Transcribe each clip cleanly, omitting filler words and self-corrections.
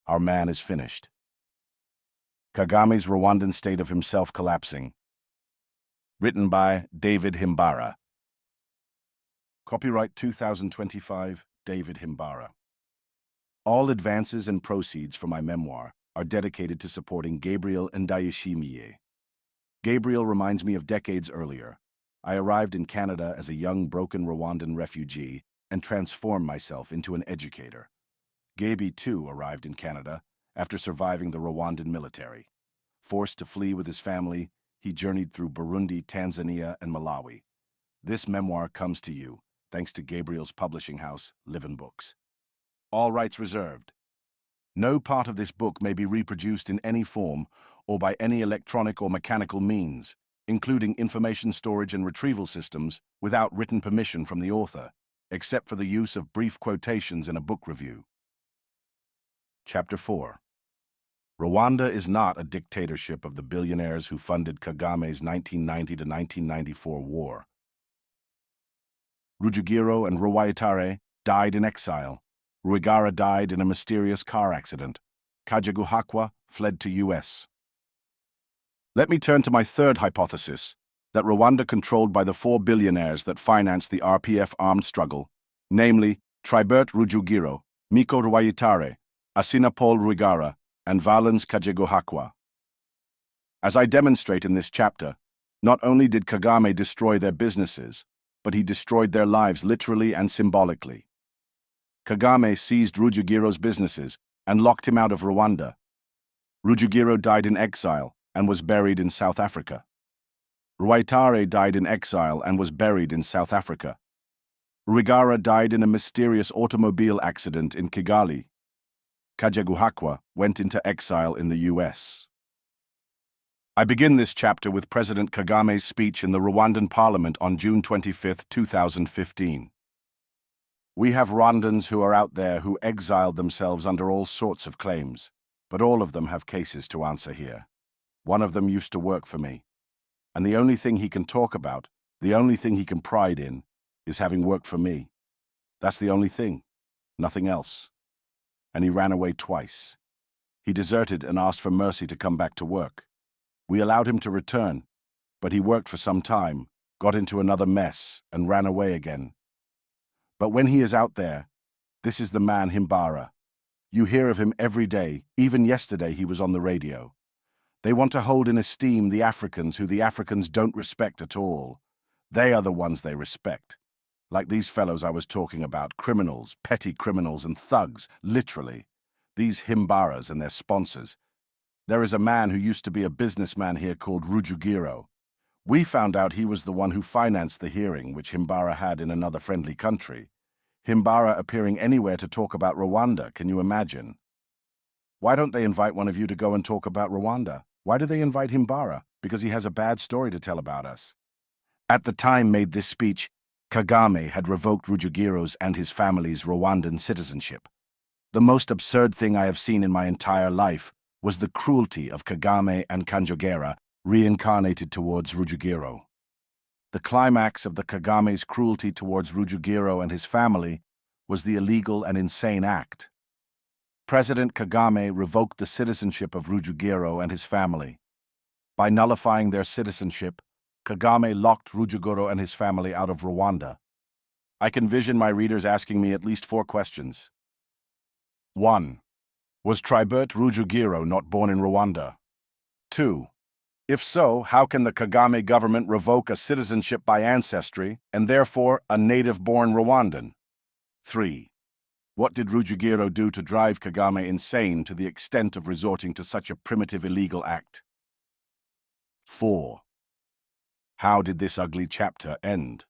Our man is finished. Kagame's Rwandan state of himself collapsing. Written by David Himbara. Copyright 2025, David Himbara. All advances and proceeds for my memoir are dedicated to supporting Gabriel Ndayishimiye. Gabriel reminds me of decades earlier. I arrived in Canada as a young, broken Rwandan refugee and transformed myself into an educator. Gaby, too, arrived in Canada after surviving the Rwandan military. Forced to flee with his family, he journeyed through Burundi, Tanzania, and Malawi. This memoir comes to you thanks to Gabriel's publishing house, Livin' Books. All rights reserved. No part of this book may be reproduced in any form or by any electronic or mechanical means, including information storage and retrieval systems, without written permission from the author, except for the use of brief quotations in a book review. Chapter 4. Rwanda is not a dictatorship of the billionaires who funded Kagame's 1990 to 1994 war. Rujugiro and Rwayitare died in exile. Ruigara died in a mysterious car accident. Kajeguhakwa fled to US. Let me turn to my third hypothesis, that Rwanda controlled by the 4 billionaires that financed the RPF armed struggle, namely Tribert Rujugiro, Miko Rwayitare, Asinapol Ruigara, and Valens Kajeguhakwa. As I demonstrate in this chapter, not only did Kagame destroy their businesses, but he destroyed their lives literally and symbolically. Kagame seized Rujugiro's businesses and locked him out of Rwanda. Rujugiro died in exile and was buried in South Africa. Rwayitare died in exile and was buried in South Africa. Ruigara died in a mysterious automobile accident in Kigali. Kajeguhakwa went into exile in the US. I begin this chapter with President Kagame's speech in the Rwandan parliament on June 25, 2015. We have Rwandans who are out there who exiled themselves under all sorts of claims, but all of them have cases to answer here. One of them used to work for me, and the only thing he can talk about, the only thing he can pride in, is having worked for me. That's the only thing, nothing else. And he ran away twice. He deserted and asked for mercy to come back to work. We allowed him to return, but he worked for some time, got into another mess, and ran away again. But when he is out there, this is the man Himbara. You hear of him every day, even yesterday he was on the radio. They want to hold in esteem the Africans who the Africans don't respect at all. They are the ones they respect. Like these fellows I was talking about, criminals, petty criminals and thugs, literally. These Himbaras and their sponsors. There is a man who used to be a businessman here called Rujugiro. We found out he was the one who financed the hearing which Himbara had in another friendly country. Himbara appearing anywhere to talk about Rwanda, can you imagine? Why don't they invite one of you to go and talk about Rwanda? Why do they invite Himbara? Because he has a bad story to tell about us. At the time made this speech, Kagame had revoked Rujugiro's and his family's Rwandan citizenship. The most absurd thing I have seen in my entire life was the cruelty of Kagame and Kajiguhakwa reincarnated towards Rujugiro. The climax of the Kagame's cruelty towards Rujugiro and his family was the illegal and insane act. President Kagame revoked the citizenship of Rujugiro and his family. By nullifying their citizenship, Kagame locked Rujugiro and his family out of Rwanda. I can vision my readers asking me at least 4 questions. 1. Was Tribert Rujugiro not born in Rwanda? 2. If so, how can the Kagame government revoke a citizenship by ancestry and therefore a native-born Rwandan? 3. What did Rujugiro do to drive Kagame insane to the extent of resorting to such a primitive illegal act? 4. How did this ugly chapter end?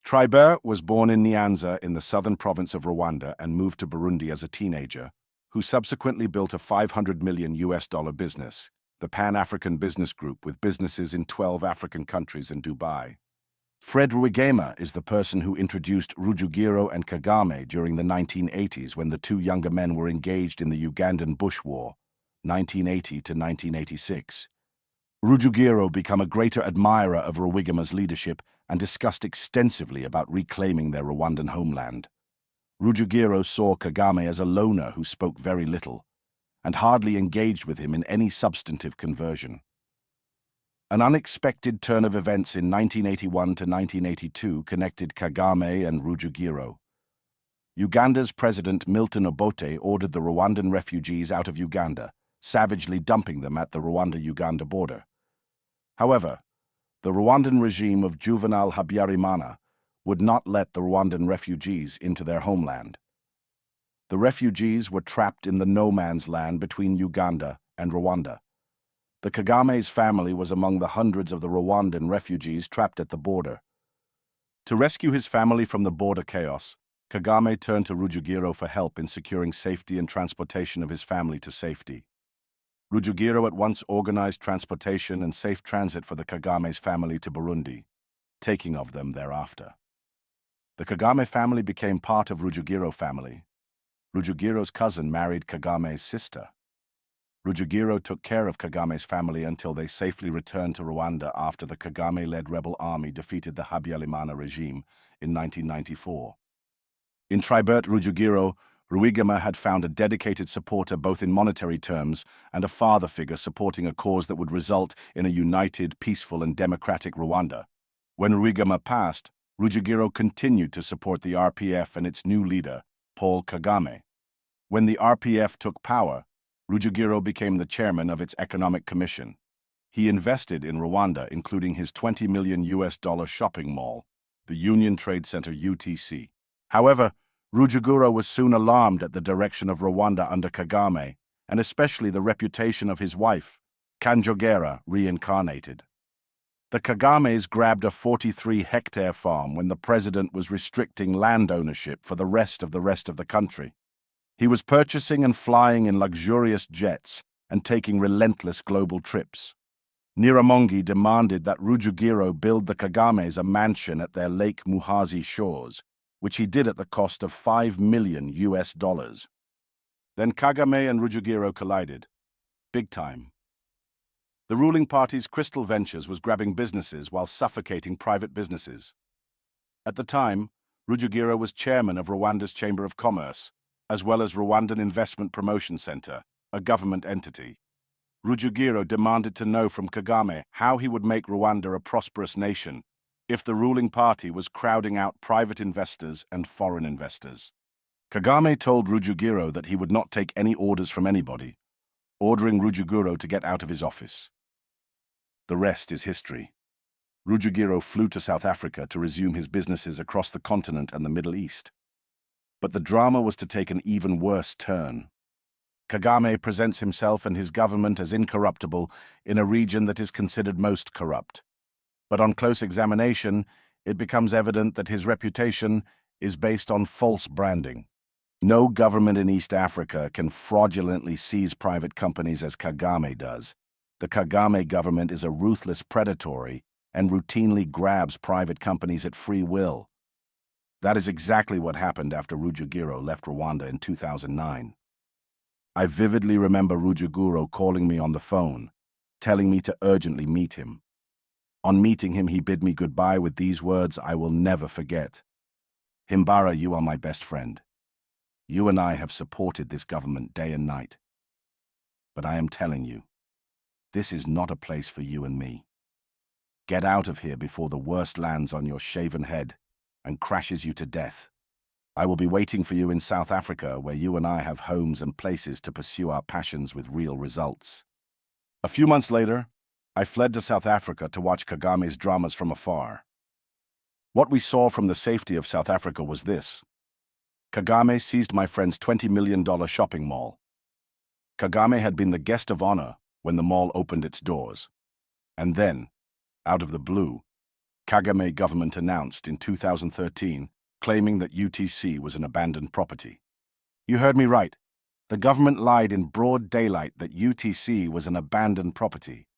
Tribert was born in Nyanza in the southern province of Rwanda and moved to Burundi as a teenager, who subsequently built a $500 million business, the Pan-African Business Group, with businesses in 12 African countries and Dubai. Fred Rwigara is the person who introduced Rujugiro and Kagame during the 1980s when the 2 younger men were engaged in the Ugandan Bush War, 1980 to 1986. Rujugiro became a greater admirer of Rwigara's leadership and discussed extensively about reclaiming their Rwandan homeland. Rujugiro saw Kagame as a loner who spoke very little, and hardly engaged with him in any substantive conversion. An unexpected turn of events in 1981 to 1982 connected Kagame and Rujugiro. Uganda's President Milton Obote ordered the Rwandan refugees out of Uganda, savagely dumping them at the Rwanda-Uganda border. However, the Rwandan regime of Juvenal Habyarimana would not let the Rwandan refugees into their homeland. The refugees were trapped in the no-man's land between Uganda and Rwanda. The Kagame's family was among the hundreds of the Rwandan refugees trapped at the border. To rescue his family from the border chaos, Kagame turned to Rujugiro for help in securing safety and transportation of his family to safety. Rujugiro at once organized transportation and safe transit for the Kagame's family to Burundi, taking of them thereafter. The Kagame family became part of Rujugiro family. Rujugiro's cousin married Kagame's sister. Rujugiro took care of Kagame's family until they safely returned to Rwanda after the Kagame-led rebel army defeated the Habyarimana regime in 1994. In Tribert Rujugiro, Rwigara had found a dedicated supporter both in monetary terms and a father figure supporting a cause that would result in a united, peaceful and democratic Rwanda. When Rwigara passed, Rujugiro continued to support the RPF and its new leader, Paul Kagame. When the RPF took power, Rujugiro became the chairman of its Economic Commission. He invested in Rwanda, including his $20 million shopping mall, the Union Trade Center UTC. However, Rujugiro was soon alarmed at the direction of Rwanda under Kagame, and especially the reputation of his wife, Kajeguhakwa, reincarnated. The Kagames grabbed a 43-hectare farm when the president was restricting land ownership for the rest of the country. He was purchasing and flying in luxurious jets and taking relentless global trips. Nyiramongi demanded that Rujugiro build the Kagames a mansion at their Lake Muhazi shores, which he did at the cost of $5 million. Then Kagame and Rujugiro collided. Big time. The ruling party's Crystal Ventures was grabbing businesses while suffocating private businesses. At the time, Rujugiro was chairman of Rwanda's Chamber of Commerce, as well as Rwandan Investment Promotion Center, a government entity. Rujugiro demanded to know from Kagame how he would make Rwanda a prosperous nation if the ruling party was crowding out private investors and foreign investors. Kagame told Rujugiro that he would not take any orders from anybody, ordering Rujugiro to get out of his office. The rest is history. Rujugiro flew to South Africa to resume his businesses across the continent and the Middle East. But the drama was to take an even worse turn. Kagame presents himself and his government as incorruptible in a region that is considered most corrupt. But on close examination, it becomes evident that his reputation is based on false branding. No government in East Africa can fraudulently seize private companies as Kagame does. The Kagame government is a ruthless predatory and routinely grabs private companies at free will. That is exactly what happened after Rujugiro left Rwanda in 2009. I vividly remember Rujugiro calling me on the phone, telling me to urgently meet him. On meeting him, he bid me goodbye with these words I will never forget. "Himbara, you are my best friend. You and I have supported this government day and night. But I am telling you, this is not a place for you and me. Get out of here before the worst lands on your shaven head and crashes you to death. I will be waiting for you in South Africa, where you and I have homes and places to pursue our passions with real results." A few months later, I fled to South Africa to watch Kagame's dramas from afar. What we saw from the safety of South Africa was this. Kagame seized my friend's $20 million shopping mall. Kagame had been the guest of honor when the mall opened its doors. And then, out of the blue, Kagame government announced in 2013, claiming that UTC was an abandoned property. You heard me right. The government lied in broad daylight that UTC was an abandoned property,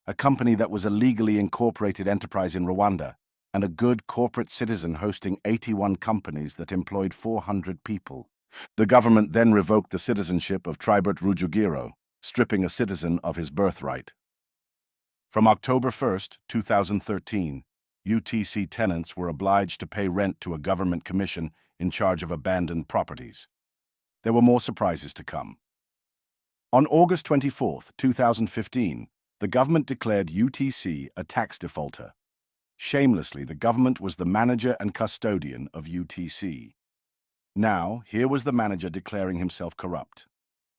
a company that was a legally incorporated enterprise in Rwanda, and a good corporate citizen hosting 81 companies that employed 400 people. The government then revoked the citizenship of Tribert Rujugiro, stripping a citizen of his birthright. From October 1, 2013, UTC tenants were obliged to pay rent to a government commission in charge of abandoned properties. There were more surprises to come. On August 24, 2015, the government declared UTC a tax defaulter. Shamelessly, the government was the manager and custodian of UTC. Now, here was the manager declaring himself corrupt.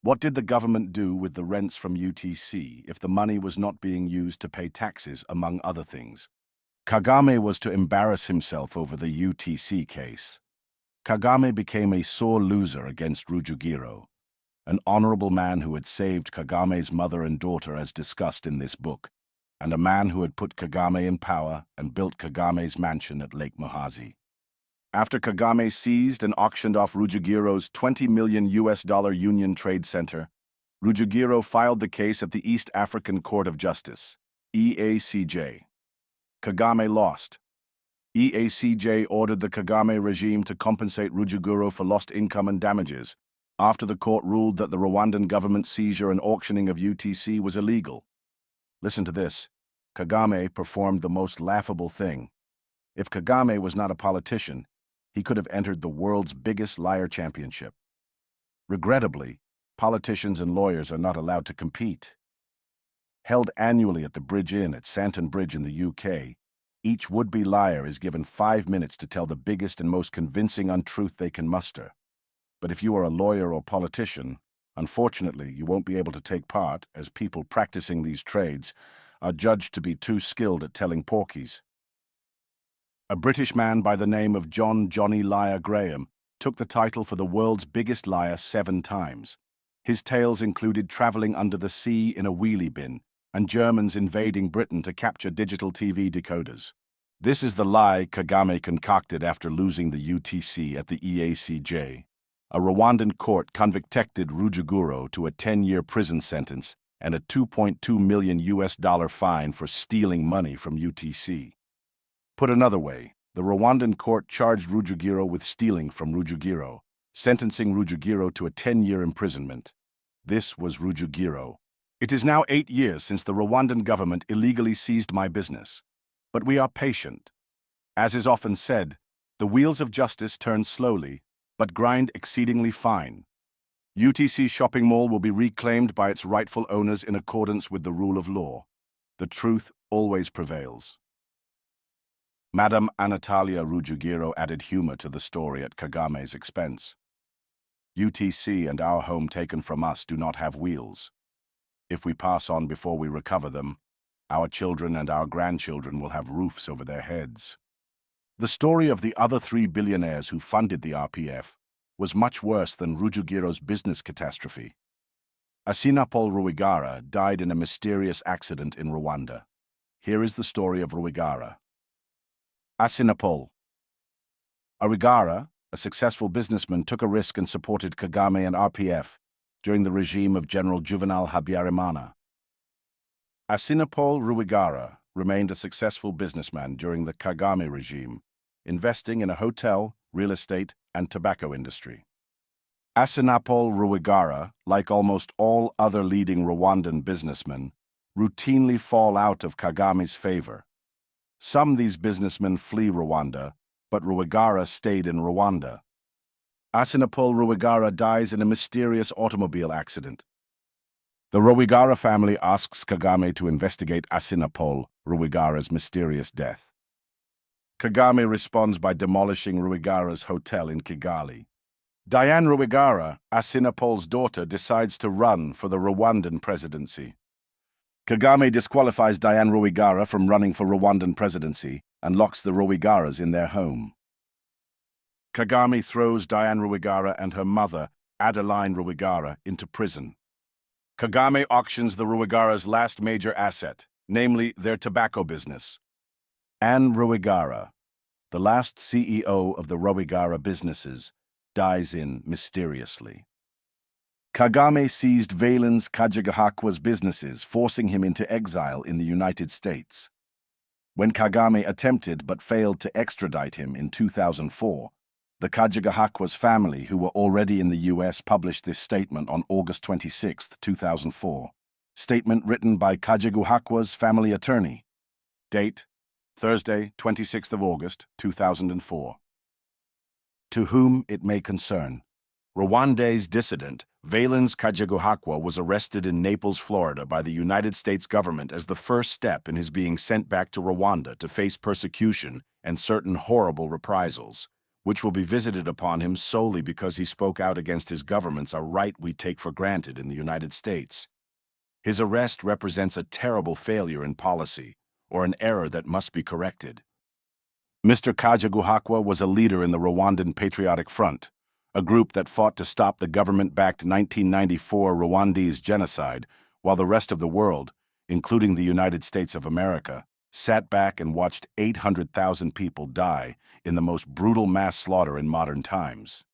What did the government do with the rents from UTC if the money was not being used to pay taxes, among other things? Kagame was to embarrass himself over the UTC case. Kagame became a sore loser against Rujugiro, an honorable man who had saved Kagame's mother and daughter as discussed in this book, and a man who had put Kagame in power and built Kagame's mansion at Lake Muhazi. After Kagame seized and auctioned off Rujugiro's $20 million Union Trade Center, Rujugiro filed the case at the East African Court of Justice, EACJ. Kagame lost. EACJ ordered the Kagame regime to compensate Rujugiro for lost income and damages, after the court ruled that the Rwandan government's seizure and auctioning of UTC was illegal. Listen to this. Kagame performed the most laughable thing. If Kagame was not a politician, he could have entered the world's biggest liar championship. Regrettably, politicians and lawyers are not allowed to compete. Held annually at the Bridge Inn at Santon Bridge in the UK, each would-be liar is given 5 minutes to tell the biggest and most convincing untruth they can muster. But if you are a lawyer or politician, unfortunately, you won't be able to take part, as people practicing these trades are judged to be too skilled at telling porkies. A British man by the name of Johnny Liar Graham took the title for the world's biggest liar 7 times. His tales included traveling under the sea in a wheelie bin and Germans invading Britain to capture digital TV decoders. This is the lie Kagame concocted after losing the UTC at the EACJ. A Rwandan court convicted Rujugiro to a 10-year prison sentence and a $2.2 million fine for stealing money from UTC. Put another way, the Rwandan court charged Rujugiro with stealing from Rujugiro, sentencing Rujugiro to a 10-year imprisonment. This was Rujugiro. It is now 8 years since the Rwandan government illegally seized my business. But we are patient. As is often said, the wheels of justice turn slowly, but grind exceedingly fine. UTC shopping mall will be reclaimed by its rightful owners in accordance with the rule of law. The truth always prevails. Madame Anatalia Rujugiro added humor to the story at Kagame's expense. UTC and our home taken from us do not have wheels. If we pass on before we recover them, our children and our grandchildren will have roofs over their heads. The story of the other 3 billionaires who funded the RPF was much worse than Rujugiro's business catastrophe. Assinapol Ruigara died in a mysterious accident in Rwanda. Here is the story of Ruigara. Assinapol. Ruigara, a successful businessman, took a risk and supported Kagame and RPF during the regime of General Juvenal Habyarimana. Assinapol Ruigara remained a successful businessman during the Kagame regime, investing in a hotel, real estate, and tobacco industry. Assinapol Ruigara, like almost all other leading Rwandan businessmen, routinely fall out of Kagame's favor. Some these businessmen flee Rwanda, but Ruigara stayed in Rwanda. Assinapol Ruigara dies in a mysterious automobile accident. The Rwigara family asks Kagame to investigate Assinapol Ruigara's mysterious death. Kagame responds by demolishing Ruigara's hotel in Kigali. Diane Ruigara, Assinapol's daughter, decides to run for the Rwandan presidency. Kagame disqualifies Diane Ruigara from running for Rwandan presidency and locks the Ruigaras in their home. Kagame throws Diane Ruigara and her mother, Adeline Ruigara, into prison. Kagame auctions the Ruigaras' last major asset, namely their tobacco business. Anne Ruigara, the last CEO of the Ruigara businesses, dies mysteriously. Kagame seized Valen's Kajeguhakwa's businesses, forcing him into exile in the United States. When Kagame attempted but failed to extradite him in 2004, the Kajeguhakwa's family, who were already in the U.S., published this statement on August 26, 2004. Statement written by Kajeguhakwa's family attorney. Date: Thursday, 26th of August, 2004. To whom it may concern. Rwandese dissident Valens Kajeguhakwa was arrested in Naples, Florida by the United States government as the first step in his being sent back to Rwanda to face persecution and certain horrible reprisals, which will be visited upon him solely because he spoke out against his governments, a right we take for granted in the United States. His arrest represents a terrible failure in policy, or an error that must be corrected. Mr. Kajeguhakwa was a leader in the Rwandan Patriotic Front, a group that fought to stop the government-backed 1994 Rwandese genocide, while the rest of the world, including the United States of America, sat back and watched 800,000 people die in the most brutal mass slaughter in modern times.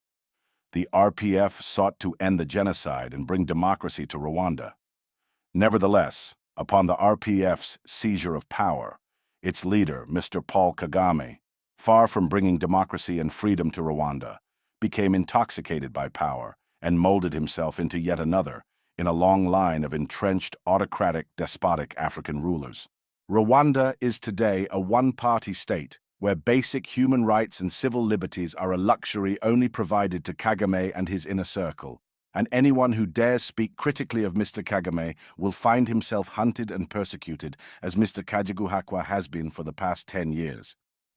The RPF sought to end the genocide and bring democracy to Rwanda. Nevertheless, upon the RPF's seizure of power, its leader, Mr. Paul Kagame, far from bringing democracy and freedom to Rwanda, became intoxicated by power and molded himself into yet another in a long line of entrenched, autocratic, despotic African rulers. Rwanda is today a one-party state where basic human rights and civil liberties are a luxury only provided to Kagame and his inner circle, and anyone who dares speak critically of Mr. Kagame will find himself hunted and persecuted, as Mr. Kajeguhakwa has been for the past 10 years.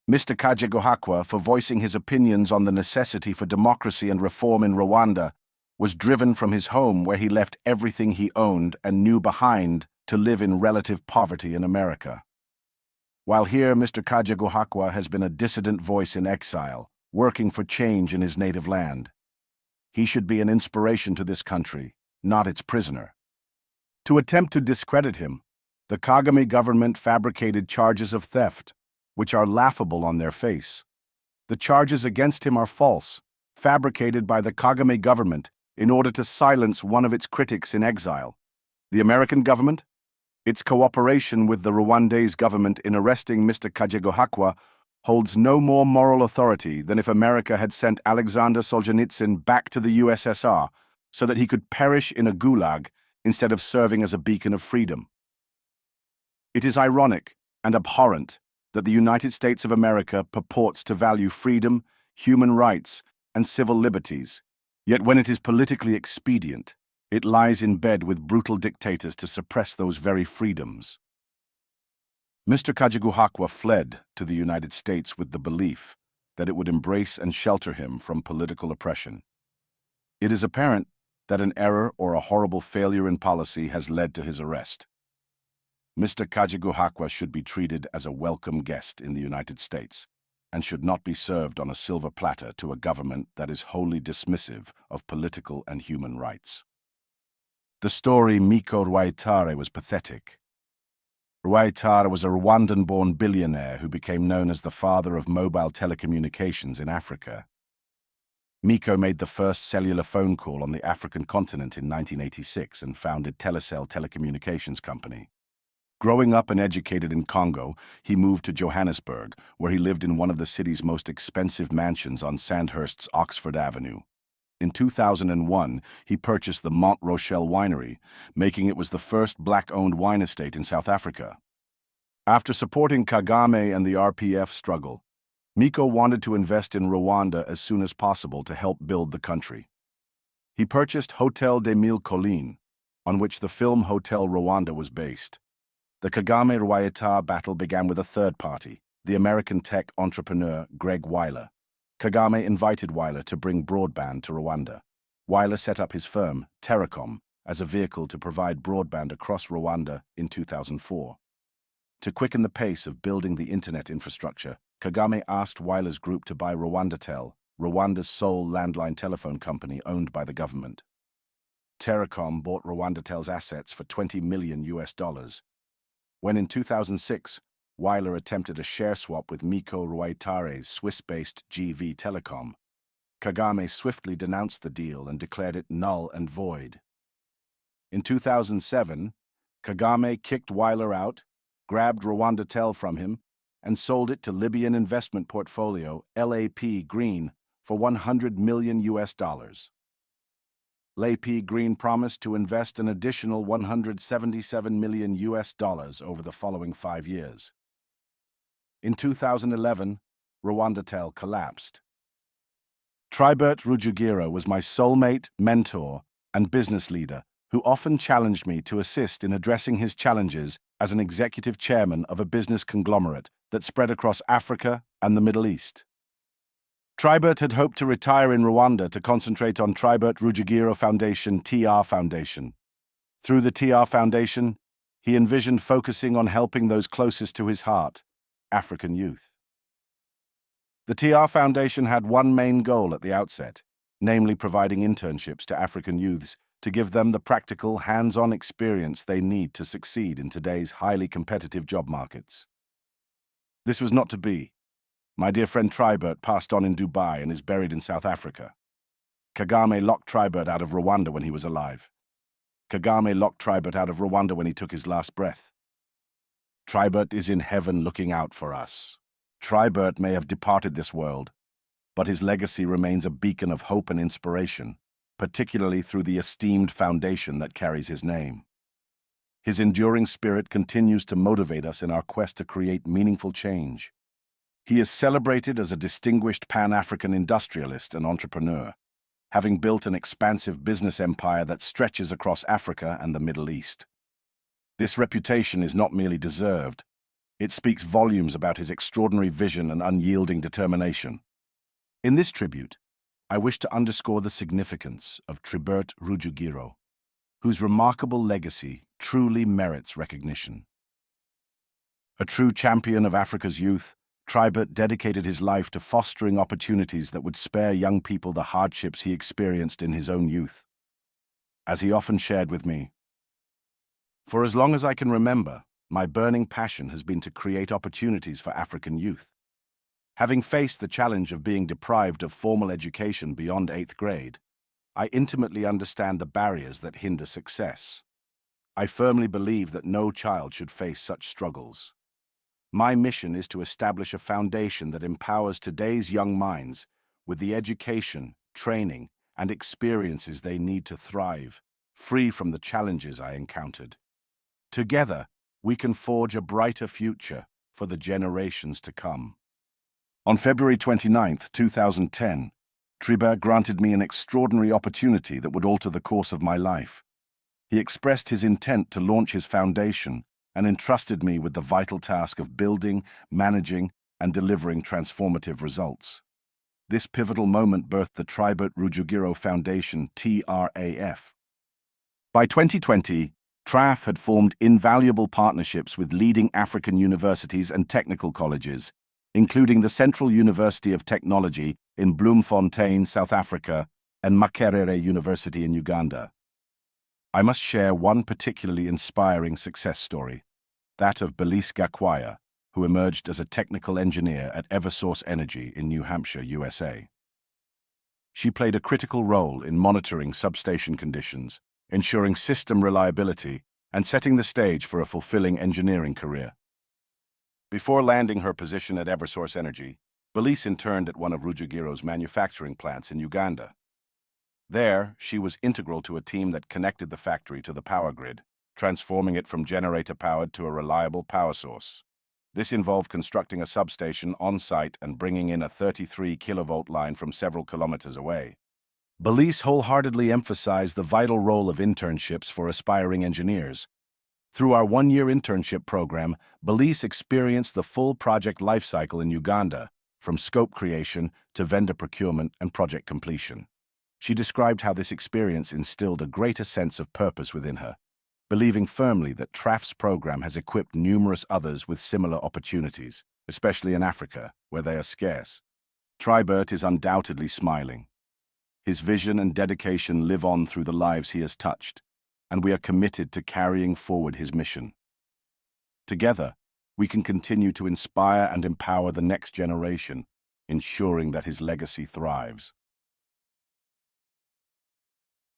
Mr. Kajeguhakwa, for voicing his opinions on the necessity for democracy and reform in Rwanda, was driven from his home where he left everything he owned and knew behind to live in relative poverty in America. While here, Mr. Kajeguhakwa has been a dissident voice in exile, working for change in his native land. He should be an inspiration to this country, not its prisoner. To attempt to discredit him, the Kagame government fabricated charges of theft, which are laughable on their face. The charges against him are false, fabricated by the Kagame government in order to silence one of its critics in exile. The American government? Its cooperation with the Rwandese government in arresting Mr. Kajeguhakwa holds no more moral authority than if America had sent Alexander Solzhenitsyn back to the USSR so that he could perish in a gulag instead of serving as a beacon of freedom. It is ironic and abhorrent that the United States of America purports to value freedom, human rights, and civil liberties, yet when it is politically expedient, it lies in bed with brutal dictators to suppress those very freedoms. Mr. Kajeguhakwa fled to the United States with the belief that it would embrace and shelter him from political oppression. It is apparent that an error or a horrible failure in policy has led to his arrest. Mr. Kajeguhakwa should be treated as a welcome guest in the United States and should not be served on a silver platter to a government that is wholly dismissive of political and human rights. The story Miko Rwayitare was pathetic. Rwayitare was a Rwandan-born billionaire who became known as the father of mobile telecommunications in Africa. Miko made the first cellular phone call on the African continent in 1986 and founded Telecel Telecommunications Company. Growing up and educated in Congo, he moved to Johannesburg, where he lived in one of the city's most expensive mansions on Sandhurst's Oxford Avenue. In 2001, he purchased the Mont Rochelle winery, making it was the first black-owned wine estate in South Africa. After supporting Kagame and the RPF struggle, Miko wanted to invest in Rwanda as soon as possible to help build the country. He purchased Hotel des Mille Collines, on which the film Hotel Rwanda was based. The Kagame-Rwayitare battle began with a third party, the American tech entrepreneur Greg Weiler. Kagame invited Weiler to bring broadband to Rwanda. Weiler set up his firm, Telecom, as a vehicle to provide broadband across Rwanda in 2004. To quicken the pace of building the internet infrastructure, Kagame asked Weiler's group to buy Rwandatel, Rwanda's sole landline telephone company owned by the government. Telecom bought Rwandatel's assets for $20 million. When in 2006, Weiler attempted a share swap with Miko Rwayitare's Swiss-based GV Telecom, Kagame swiftly denounced the deal and declared it null and void. In 2007, Kagame kicked Weiler out, grabbed Rwandatel from him, and sold it to Libyan investment portfolio LAP Green for $100 million. LAP Green promised to invest an additional $177 million over the following 5 years. In 2011, Rwandatel collapsed. Tribert Rujugiro was my soulmate, mentor, and business leader who often challenged me to assist in addressing his challenges as an executive chairman of a business conglomerate that spread across Africa and the Middle East. Tribert had hoped to retire in Rwanda to concentrate on Tribert Rujugiro Foundation (TR Foundation). Through the TR Foundation, he envisioned focusing on helping those closest to his heart, African youth. The TR Foundation had one main goal at the outset, namely providing internships to African youths to give them the practical, hands-on experience they need to succeed in today's highly competitive job markets. This was not to be. My dear friend Tribert passed on in Dubai and is buried in South Africa. Kagame locked Tribert out of Rwanda when he was alive. Kagame locked Tribert out of Rwanda when he took his last breath. Tribert is in heaven looking out for us. Tribert may have departed this world, but his legacy remains a beacon of hope and inspiration, particularly through the esteemed foundation that carries his name. His enduring spirit continues to motivate us in our quest to create meaningful change. He is celebrated as a distinguished Pan-African industrialist and entrepreneur, having built an expansive business empire that stretches across Africa and the Middle East. This reputation is not merely deserved, it speaks volumes about his extraordinary vision and unyielding determination. In this tribute, I wish to underscore the significance of Tribert Rujugiro, whose remarkable legacy truly merits recognition. A true champion of Africa's youth, Tribert dedicated his life to fostering opportunities that would spare young people the hardships he experienced in his own youth. As he often shared with me, "For as long as I can remember, my burning passion has been to create opportunities for African youth. Having faced the challenge of being deprived of formal education beyond 8th grade, I intimately understand the barriers that hinder success. I firmly believe that no child should face such struggles. My mission is to establish a foundation that empowers today's young minds with the education, training, and experiences they need to thrive, free from the challenges I encountered. Together, we can forge a brighter future for the generations to come." On February 29, 2010, Tribert granted me an extraordinary opportunity that would alter the course of my life. He expressed his intent to launch his foundation and entrusted me with the vital task of building, managing, and delivering transformative results. This pivotal moment birthed the Tribert Rujugiro Foundation (TRAF). By 2020, TRAF had formed invaluable partnerships with leading African universities and technical colleges, including the Central University of Technology in Bloemfontein, South Africa, and Makerere University in Uganda. I must share one particularly inspiring success story, that of Billionaires Gakwaya, who emerged as a technical engineer at Eversource Energy in New Hampshire, USA. She played a critical role in monitoring substation conditions, ensuring system reliability, and setting the stage for a fulfilling engineering career. Before landing her position at Eversource Energy, Billionaires interned at one of Rujugiro's manufacturing plants in Uganda. There, she was integral to a team that connected the factory to the power grid, transforming it from generator-powered to a reliable power source. This involved constructing a substation on-site and bringing in a 33-kilovolt line from several kilometers away. Billionaires wholeheartedly emphasized the vital role of internships for aspiring engineers. Through our one-year internship program, Billionaires experienced the full project lifecycle in Uganda, from scope creation to vendor procurement and project completion. She described how this experience instilled a greater sense of purpose within her, believing firmly that TRAF's program has equipped numerous others with similar opportunities, especially in Africa, where they are scarce. Tribert is undoubtedly smiling. His vision and dedication live on through the lives he has touched, and we are committed to carrying forward his mission. Together, we can continue to inspire and empower the next generation, ensuring that his legacy thrives.